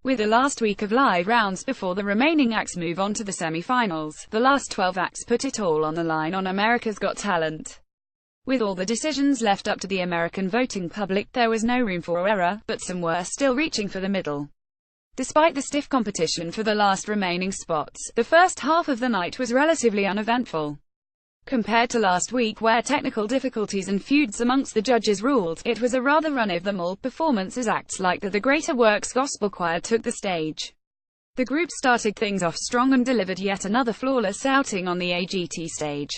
With the last week of live rounds before the remaining acts move on to the semi-finals, the last 12 acts put it all on the line on America's Got Talent. With all the decisions left up to the American voting public, there was no room for error, but some were still reaching for the middle. Despite the stiff competition for the last remaining spots, the first half of the night was relatively uneventful. Compared to last week where technical difficulties and feuds amongst the judges ruled, it was a rather run-of-the-mill performance as acts like the Greater Works Gospel Choir took the stage. The group started things off strong and delivered yet another flawless outing on the AGT stage.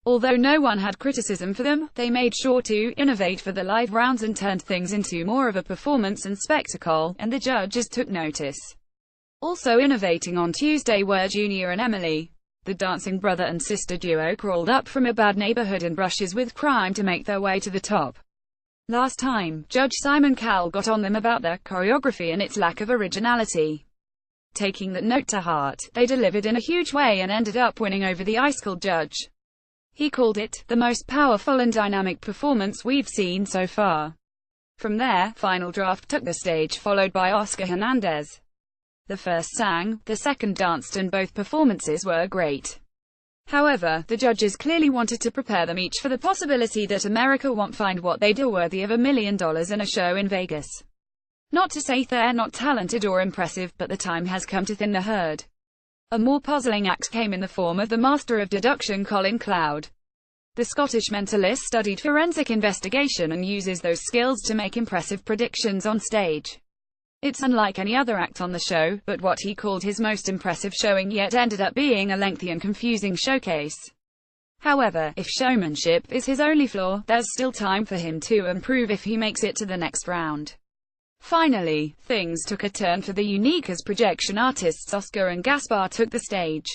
Although no one had criticism for them, they made sure to innovate for the live rounds and turned things into more of a performance and spectacle, and the judges took notice. Also innovating on Tuesday were Junior and Emily. The dancing brother and sister duo crawled up from a bad neighborhood and brushes with crime to make their way to the top. Last time, Judge Simon Cowell got on them about their choreography and its lack of originality. Taking that note to heart, they delivered in a huge way and ended up winning over the ice-cold judge. He called it the most powerful and dynamic performance we've seen so far. From there, Final Draft took the stage, followed by Oscar Hernandez. The first sang, the second danced, and both performances were great. However, the judges clearly wanted to prepare them each for the possibility that America won't find what they do worthy of $1 million in a show in Vegas. Not to say they're not talented or impressive, but the time has come to thin the herd. A more puzzling act came in the form of the master of deduction Colin Cloud. The Scottish mentalist studied forensic investigation and uses those skills to make impressive predictions on stage. It's unlike any other act on the show, but what he called his most impressive showing yet ended up being a lengthy and confusing showcase. However, if showmanship is his only flaw, there's still time for him to improve if he makes it to the next round. Finally, things took a turn for the unique as projection artists Oscar and Gaspar took the stage.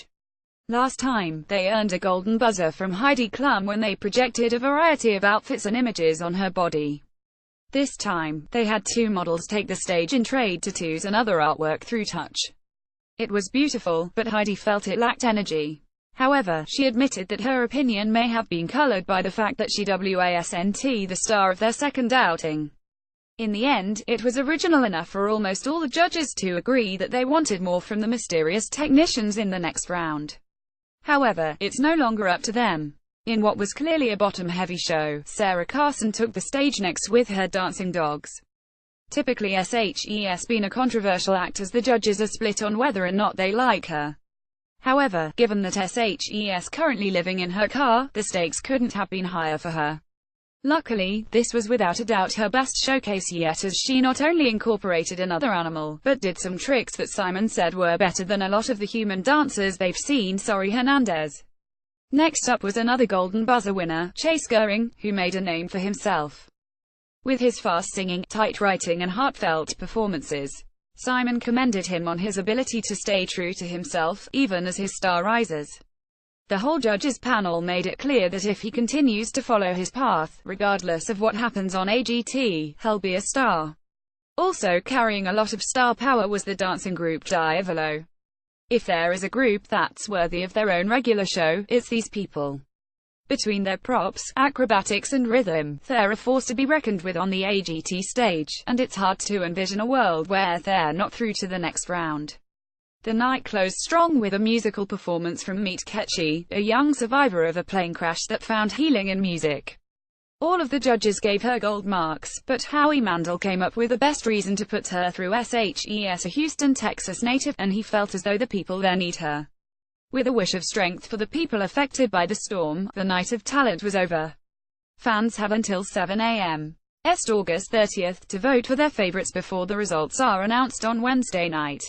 Last time, they earned a golden buzzer from Heidi Klum when they projected a variety of outfits and images on her body. This time, they had two models take the stage and trade tattoos and other artwork through touch. It was beautiful, but Heidi felt it lacked energy. However, she admitted that her opinion may have been colored by the fact that she wasn't the star of their second outing. In the end, it was original enough for almost all the judges to agree that they wanted more from the mysterious technicians in the next round. However, it's no longer up to them. In what was clearly a bottom-heavy show, Sarah Carson took the stage next with her dancing dogs. Typically SHES been a controversial act as the judges are split on whether or not they like her. However, given that SHES currently living in her car, the stakes couldn't have been higher for her. Luckily, this was without a doubt her best showcase yet as she not only incorporated another animal, but did some tricks that Simon said were better than a lot of the human dancers they've seen. Hernandez. Next up was another Golden Buzzer winner, Chase Goering, who made a name for himself. With his fast singing, tight writing and heartfelt performances, Simon commended him on his ability to stay true to himself, even as his star rises. The whole judges panel made it clear that if he continues to follow his path, regardless of what happens on AGT, he'll be a star. Also carrying a lot of star power was the dancing group Diavolo. If there is a group that's worthy of their own regular show, it's these people. Between their props, acrobatics and rhythm, they're a force to be reckoned with on the AGT stage, and it's hard to envision a world where they're not through to the next round. The night closed strong with a musical performance from Meet Ketchy, a young survivor of a plane crash that found healing in music. All of the judges gave her gold marks, but Howie Mandel came up with the best reason to put her through. SHES a Houston, Texas native, and he felt as though the people there need her. With a wish of strength for the people affected by the storm, the night of talent was over. Fans have until 7 a.m. August 30th to vote for their favorites before the results are announced on Wednesday night.